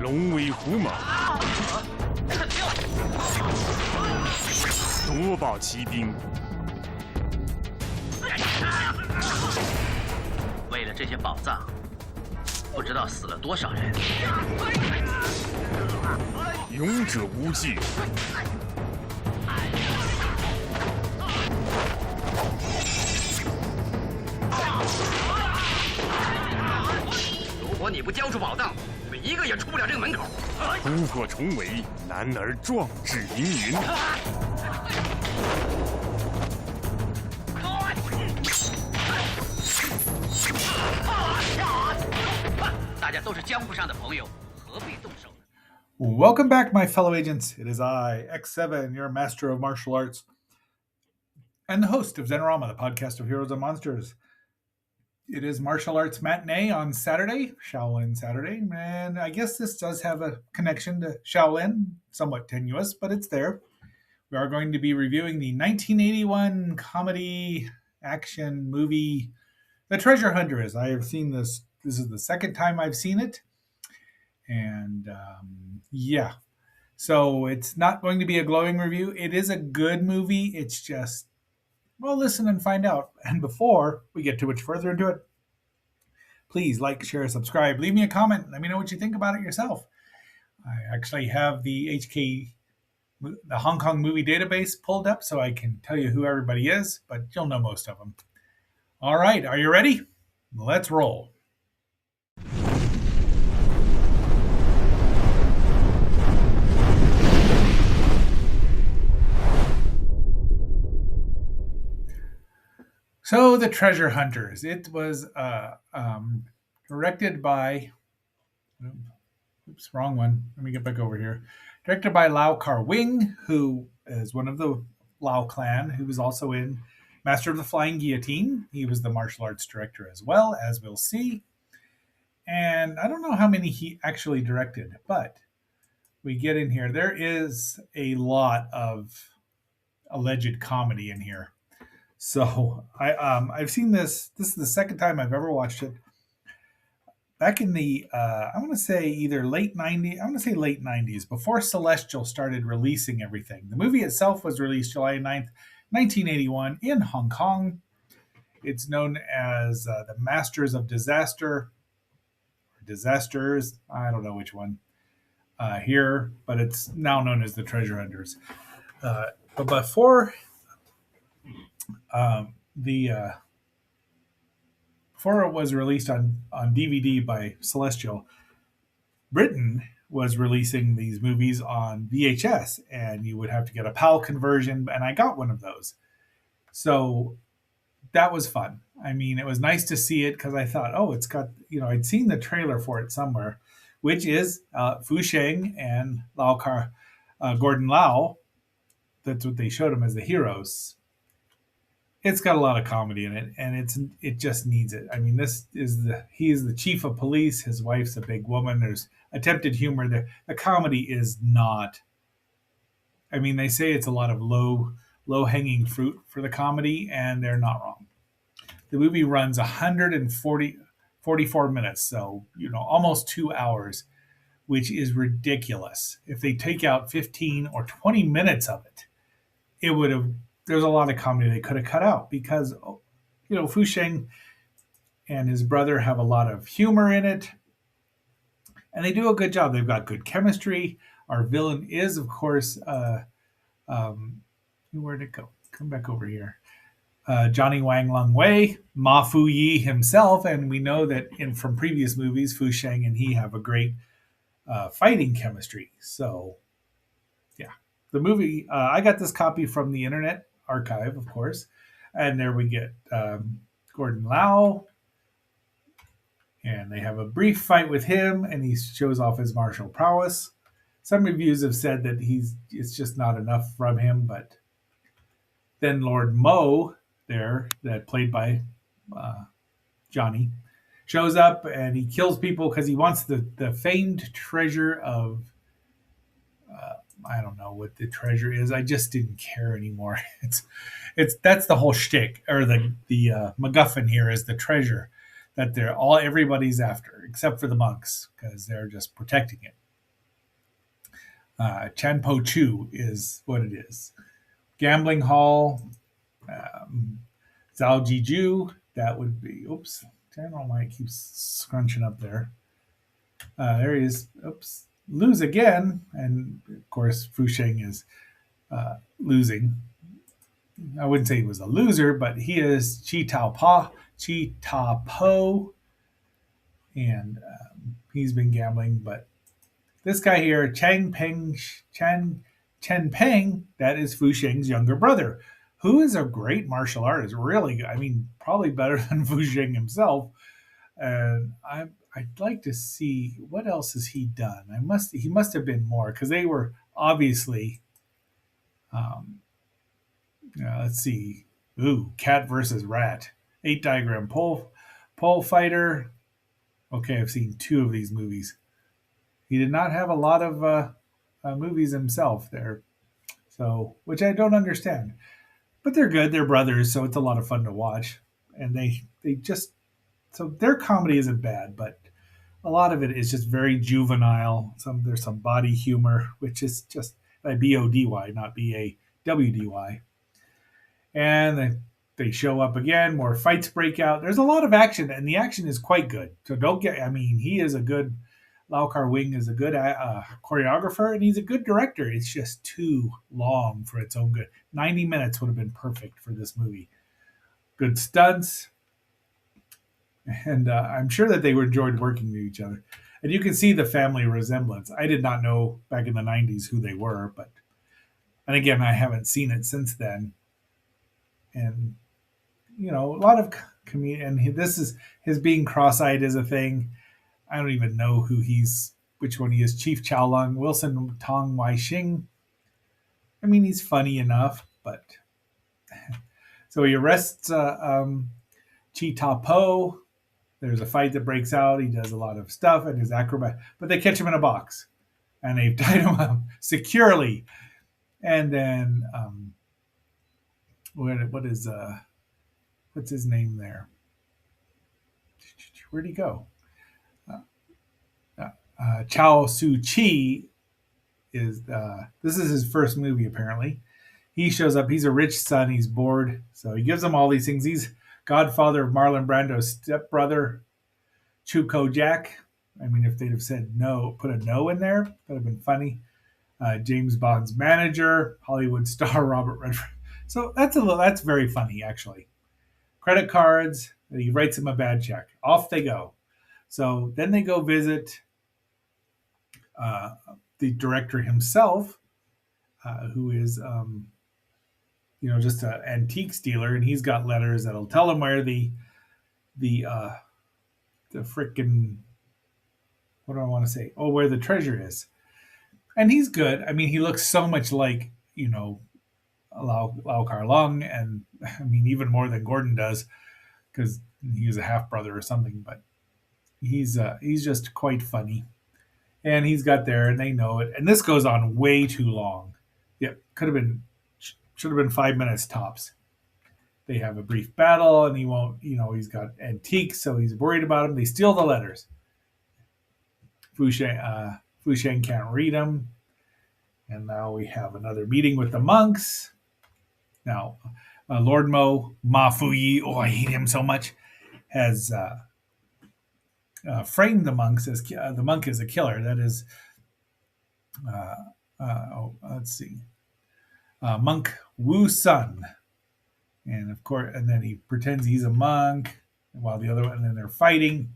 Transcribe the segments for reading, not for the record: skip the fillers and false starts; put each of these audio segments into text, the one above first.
龙威虎猛，夺宝奇兵。为了这些宝藏，不知道死了多少人。勇者无惧。如果你不交出宝藏，我们一个也出不了这个门口。突破重围，男儿壮志凌云。大家都是江湖上的朋友，何必动手呢？ Welcome back, my fellow agents. It is I, X7, your master of martial arts, and the host of Zenorama, the podcast of heroes and monsters. It is martial arts matinee on Saturday, Shaolin Saturday, and I guess this does have a connection to Shaolin, somewhat tenuous, but it's there. We are going to be reviewing the 1981 comedy action movie, The Treasure Hunters. I have seen this. This is the second time I've seen it. And yeah, so it's not going to be a glowing review. It is a good movie. It's just, well, listen and find out. And before we get too much further into it, please like, share, subscribe, leave me a comment. Let me know what you think about it yourself. I actually have the Hong Kong movie database pulled up so I can tell you who everybody is, but you'll know most of them. All right, are you ready? Let's roll. So, The Treasure Hunters. It was directed by... Oops, wrong one. Let me get back over here. Directed by Lau Kar-wing, who is one of the Lau clan, who was also in Master of the Flying Guillotine. He was the martial arts director as well, as we'll see. And I don't know how many he actually directed, but we get in here. There is a lot of alleged comedy in here. So I've seen this. This is the second time I've ever watched it. Back in the I want to say either late 90s. I want to say late 90s, before Celestial started releasing everything. The movie itself was released July 9th, 1981 in Hong Kong. It's known as the Masters of Disaster, or Disasters. I don't know which one here, but it's now known as the Treasure Hunters. But before before it was released on DVD by Celestial, Britain was releasing these movies on VHS, and you would have to get a PAL conversion, and I got one of those. So that was fun. I mean, it was nice to see it because I thought, oh, it's got, I'd seen the trailer for it somewhere, which is Fu Sheng and Gordon Lau. That's what they showed him as the heroes. It's got a lot of comedy in it, and it just needs it. I mean, he is the chief of police. His wife's a big woman. There's attempted humor there. The comedy is not. I mean, they say it's a lot of low hanging fruit for the comedy, and they're not wrong. The movie runs 44 minutes, so almost 2 hours, which is ridiculous. If they take out 15 or 20 minutes of it, it would have. There's a lot of comedy they could have cut out because, Fu Sheng and his brother have a lot of humor in it, and they do a good job. They've got good chemistry. Our villain is, of course, where'd it go? Come back over here. Johnny Wang Lung Wei, Ma Fu Yi himself, and we know that from previous movies, Fu Sheng and he have a great fighting chemistry. So, yeah. The movie, I got this copy from the Internet Archive, of course, and there we get Gordon Lau, and they have a brief fight with him, and he shows off his martial prowess. Some reviews have said that it's just not enough from him, but then Lord Mo there, that played by Johnny, shows up and he kills people because he wants the famed treasure of I don't know what the treasure is. I just didn't care anymore. That's the whole shtick, or the MacGuffin here is the treasure that everybody's after, except for the monks because they're just protecting it. Chanpo Chu is what it is. Gambling Hall, um, Zhao Jiju, that would be, oops, channel might keep scrunching up there. There he is. Oops, lose again. And of course, Fusheng is losing. I wouldn't say he was a loser, but he is Chi Ta Po, and he's been gambling. But this guy here, Chen Peng, that is Fu Sheng's younger brother, who is a great martial artist. Really, I mean, probably better than Fu Sheng himself. And I'd like to see what else has he done. He must have been more because they were obviously. Let's see. Ooh, cat versus rat. 8 diagram pole fighter. Okay, I've seen 2 of these movies. He did not have a lot of movies himself there, so which I don't understand. But they're good. They're brothers, so it's a lot of fun to watch. And they just so their comedy isn't bad, but a lot of it is just very juvenile. There's some body humor, which is just BODY, not BAWDY. And they show up again. More fights break out. There's a lot of action, and the action is quite good. So don't get. I mean, he is a good. Lau Kar Wing is a good choreographer, and he's a good director. It's just too long for its own good. 90 minutes would have been perfect for this movie. Good stunts, and I'm sure that they enjoyed working with each other. And you can see the family resemblance. I did not know back in the 90s who they were, but and again, I haven't seen it since then. And a lot of comedian. And this is his being cross-eyed is a thing. I don't even know which one he is. Chief Chow Lung, Wilson Tong Wai Xing. I mean, he's funny enough, but so he arrests Chi Ta Po. There's a fight that breaks out. He does a lot of stuff and his acrobat, but they catch him in a box and they've tied him up securely. And then what's his name there? Where'd he go? Chao Su Chi is this is his first movie apparently. He shows up. He's a rich son. He's bored, so he gives him all these things. He's godfather of Marlon Brando's stepbrother, Chu Ko Jack. I mean, if they'd have said no, put a no in there, that'd have been funny. James Bond's manager, Hollywood star Robert Redford. So that's very funny actually. Credit cards. He writes him a bad check. Off they go. So then they go visit the director himself, who is just an antiques dealer, and he's got letters that'll tell him where the frickin' what do I want to say? Oh, where the treasure is. And he's good. I mean, he looks so much like Lau Kar Lung, and I mean even more than Gordon does, because he was a half brother or something. But he's just quite funny, and he's got there, and they know it. And this goes on way too long. Yep, should have been 5 minutes tops. They have a brief battle, and he won't. He's got antiques, so he's worried about them. They steal the letters. Fu Sheng can't read them, and now we have another meeting with the monks. Now, Lord Ma Fuyi, oh, I hate him so much, has framed the monks as the monk is a killer. That is, let's see, monk Wu Sun, and of course, and then he pretends he's a monk while the other one, and then they're fighting.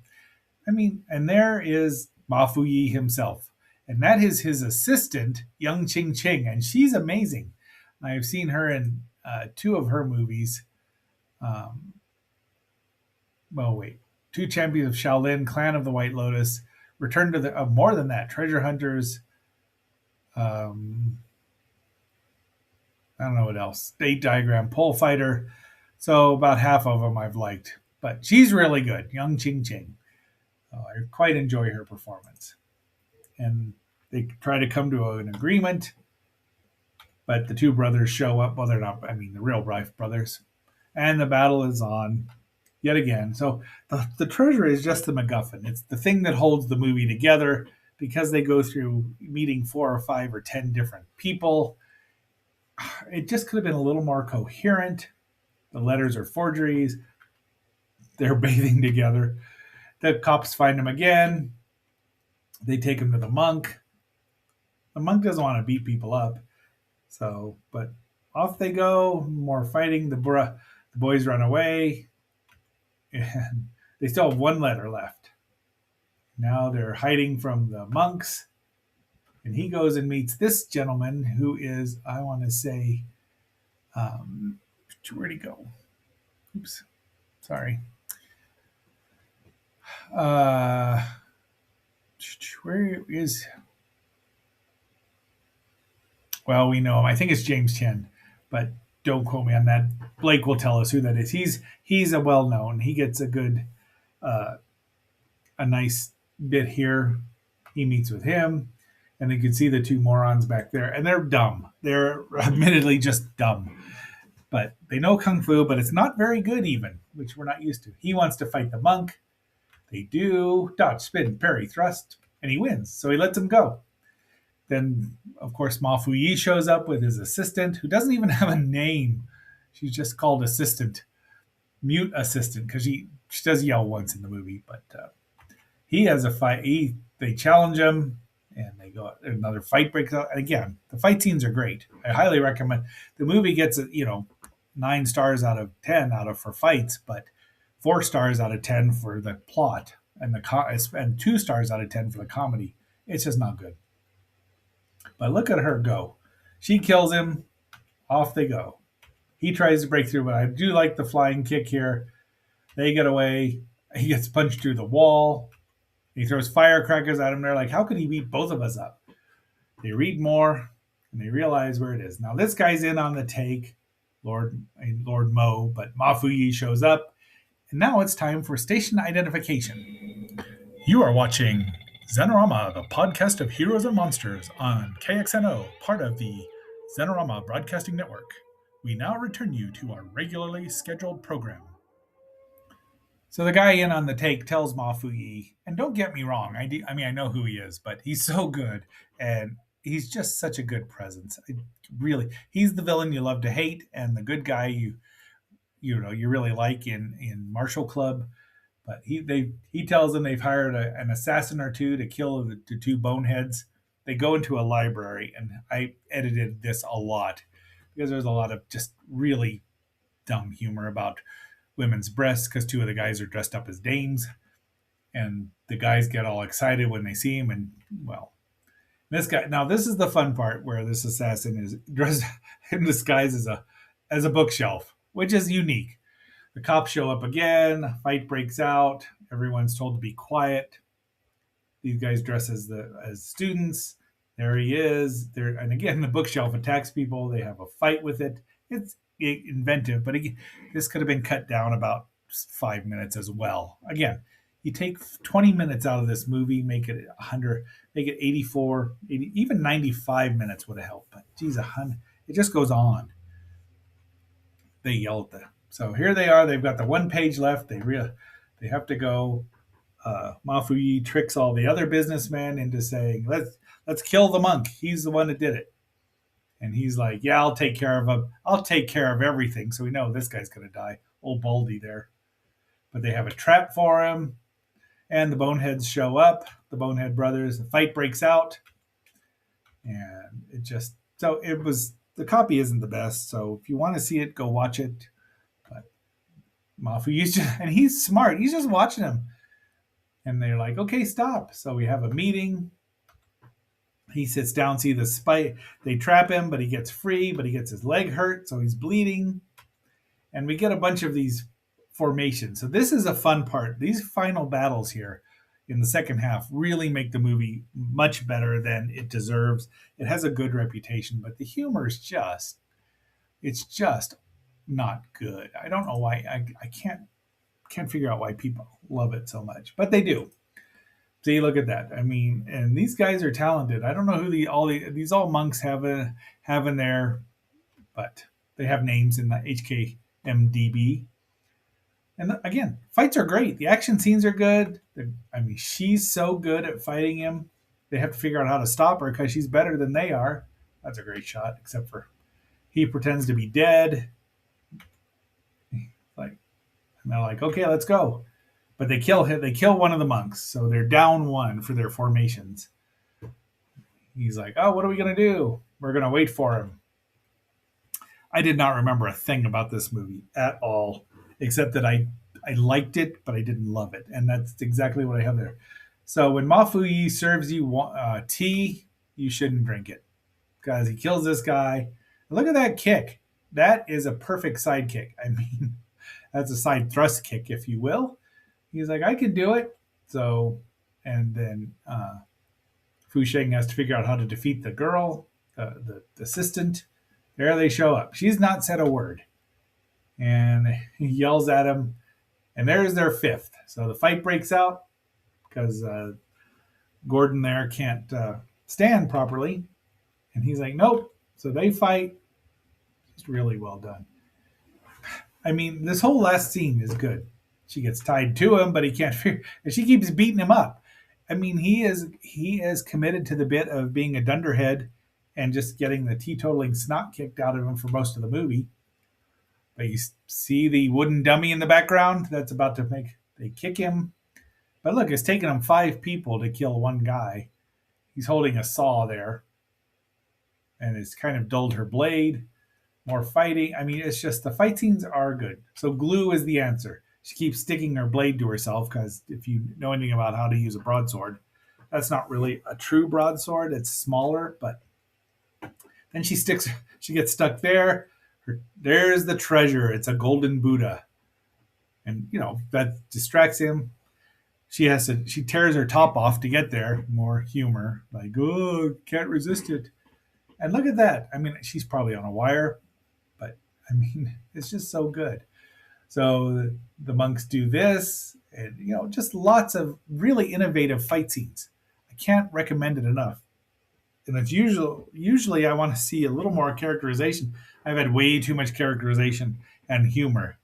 I mean, and there is Ma Fuyi himself, and that is his assistant, Young Ching Ching, and she's amazing. I've seen her in 2 of her movies. Two Champions of Shaolin, Clan of the White Lotus, Return to the more than that, Treasure Hunters. I don't know what else. 8 diagram pole fighter. So about half of them I've liked, but she's really good, Young Ching Ching. I quite enjoy her performance, and they try to come to an agreement. But the 2 brothers show up. Well, they're not. I mean, the real Rife brothers, and the battle is on yet again. So the treasure is just the MacGuffin. It's the thing that holds the movie together. because they go through meeting 4 or 5 or 10 different people, it just could have been a little more coherent. The letters are forgeries. They're bathing together. The cops find him again. They take him to the monk. The monk doesn't want to beat people up. So, but off they go. More fighting. The boys run away. And they still have one letter left. Now they're hiding from the monks. And he goes and meets this gentleman who is, I want to say, where'd he go? Oops. Sorry. Where is? Well, we know him. I think it's James Chen, but don't quote me on that. Blake will tell us who that is. He's a well known. He gets a nice bit here. He meets with him, and you can see the two morons back there, and they're dumb. They're admittedly just dumb, but they know kung fu, but it's not very good even, which we're not used to. He wants to fight the monk. They do dodge, spin, parry, thrust, and he wins. So he lets him go. Then, of course, Ma Fuyi shows up with his assistant, who doesn't even have a name. She's just called assistant, mute assistant, because she does yell once in the movie. But he has a fight. They challenge him, and they go. Another fight breaks out. And again, the fight scenes are great. I highly recommend. The movie gets 9 stars out of 10 for fights, but 4 stars out of 10 for the plot, and 2 stars out of 10 for the comedy. It's just not good. But look at her go. She kills him. Off they go. He tries to break through, but I do like the flying kick here. They get away. He gets punched through the wall. He throws firecrackers at him. They're like, how could he beat both of us up? They read more, and they realize where it is. Now, this guy's in on the take, Lord Mo, but Ma Fuyi shows up. And now it's time for station identification. You are watching Zenorama, the podcast of heroes and monsters on KXNO, part of the Zenorama Broadcasting Network. We now return you to our regularly scheduled program. So the guy in on the take tells Ma Fuyi, and don't get me wrong, I know who he is, but he's so good, and he's just such a good presence. He's the villain you love to hate, and the good guy you really like in Martial Club. But he tells them they've hired an assassin or two to kill the 2 boneheads. They go into a library, and I edited this a lot because there's a lot of just really dumb humor about women's breasts because 2 of the guys are dressed up as dames, and the guys get all excited when they see him. And well, this is the fun part where this assassin is dressed in disguise as a bookshelf, which is unique. The cops show up again. A fight breaks out. Everyone's told to be quiet. These guys dress as students. There he is. And again, the bookshelf attacks people. They have a fight with it. It's inventive, but this could have been cut down about 5 minutes as well. Again, you take 20 minutes out of this movie, make it 100, make it 84, 80, even 95 minutes would have helped. But geez, 100, it just goes on. They yell at them. So here they are. They've got the 1 page left. They have to go. Ma Fuyi tricks all the other businessmen into saying, "Let's kill the monk. He's the one that did it." And he's like, "Yeah, I'll take care of him. I'll take care of everything." So we know this guy's gonna die. Old Baldy there. But they have a trap for him, and the Boneheads show up. The Bonehead brothers. The fight breaks out, and the copy isn't the best. So if you want to see it, go watch it. Mafu, and he's smart. He's just watching him. And they're like, okay, stop. So we have a meeting. He sits down, see the spike. They trap him, but he gets free, but he gets his leg hurt, so he's bleeding. And we get a bunch of these formations. So this is a fun part. These final battles here in the second half really make the movie much better than it deserves. It has a good reputation, but the humor is just not good. I don't know why. I can't figure out why people love it so much, but they do. See, look at that. I mean, and these guys are talented. I don't know who these monks have in there, but they have names in the HKMDB. And again, fights are great. The action scenes are good. She's so good at fighting him. they have to figure out how to stop her because she's better than they are. That's a great shot, except for he pretends to be dead. Like, and they're like, okay, let's go. But they kill him. They kill one of the monks, so they're down one for their formations. He's like, oh, what are we going to do? We're going to wait for him. I did not remember a thing about this movie at all, except that I liked it, but I didn't love it. And that's exactly what I have there. So when Mafuyi serves you tea, you shouldn't drink it because he kills this guy. Look at that kick. That is a perfect side kick. I mean, that's a side thrust kick, if you will. He's like, I can do it. So, and then Fu Sheng has to figure out how to defeat the girl, the assistant. There they show up. She's not said a word. And he yells at him. And there's their fifth. So the fight breaks out because Gordon there can't stand properly. And he's like, nope. So they fight. It's really well done. I mean, this whole last scene is good. She gets tied to him, but he can't figure. And she keeps beating him up. I mean, he is committed to the bit of being a dunderhead and just getting the teetotaling snot kicked out of him for most of the movie. But you see the wooden dummy in the background that's about to make. They kick him. But look, it's taken him 5 people to kill one guy. He's holding a saw there. And it's kind of dulled her blade. More fighting. I mean, it's just the fight scenes are good. So glue is the answer. She keeps sticking her blade to herself because if you know anything about how to use a broadsword, that's not really a true broadsword. It's smaller, but then she gets stuck there. There's the treasure. It's a golden Buddha. And, that distracts him. She tears her top off to get there. More humor. Like, oh, can't resist it. And look at that. I mean, she's probably on a wire, but I mean, it's just so good. So the monks do this, and just lots of really innovative fight scenes. I can't recommend it enough. And it's usually I want to see a little more characterization. I've had way too much characterization and humor,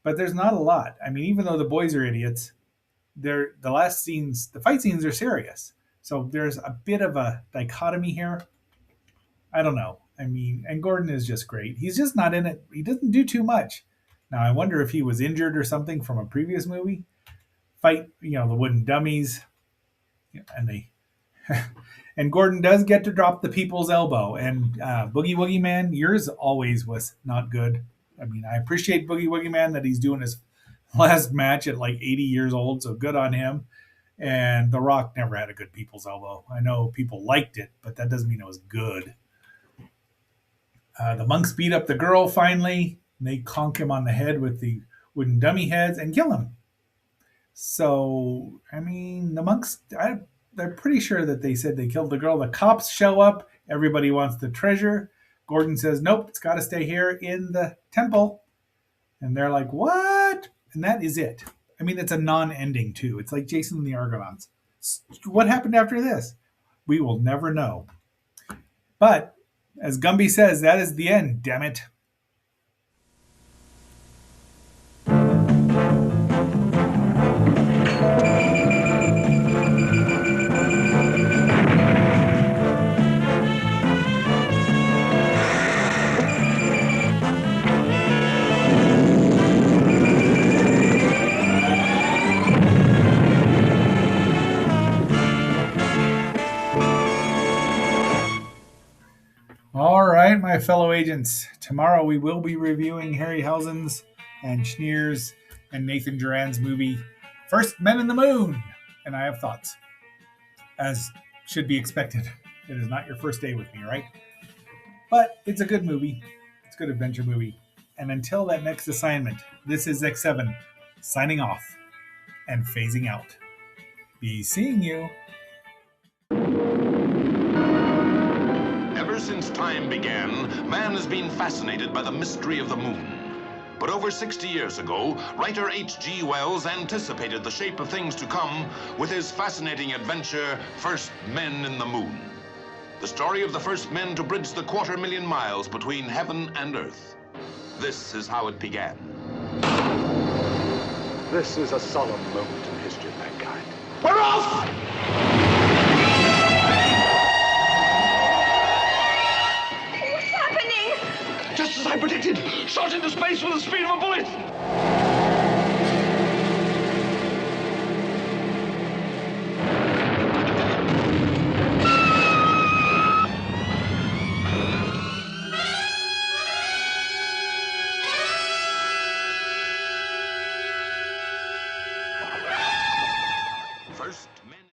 but there's not a lot. I mean, even though the boys are idiots, the fight scenes are serious. So there's a bit of a dichotomy here. I don't know. I mean, and Gordon is just great. He's just not in it. He doesn't do too much. Now, I wonder if he was injured or something from a previous movie. Fight, the wooden dummies. And and Gordon does get to drop the people's elbow. And Boogie Woogie Man, yours always was not good. I mean, I appreciate Boogie Woogie Man that he's doing his last match at like 80 years old. So good on him. And The Rock never had a good people's elbow. I know people liked it, but that doesn't mean it was good. The monks beat up the girl finally. They conk him on the head with the wooden dummy heads and kill him. So, I mean, the monks, they're pretty sure that they said they killed the girl. The cops show up. Everybody wants the treasure. Gordon says, nope, it's got to stay here in the temple. And they're like, what? And that is it. I mean, it's a non-ending, too. It's like Jason and the Argonauts. What happened after this? We will never know. But, as Gumby says, that is the end, damn it. All right, my fellow agents. Tomorrow we will be reviewing Harryhausen's and Schneer's and Nathan Duran's movie, First Men in the Moon. And I have thoughts, as should be expected. It is not your first day with me, right? But it's a good movie. It's a good adventure movie. And until that next assignment, this is X7 signing off and phasing out. Be seeing you. Since time began, man has been fascinated by the mystery of the moon. But over 60 years ago, writer H.G. Wells anticipated the shape of things to come with his fascinating adventure, First Men in the Moon. The story of the first men to bridge the 250,000 miles between heaven and earth. This is how it began. This is a solemn moment in the history of mankind. We're off! detected! Shot into space with the speed of a bullet!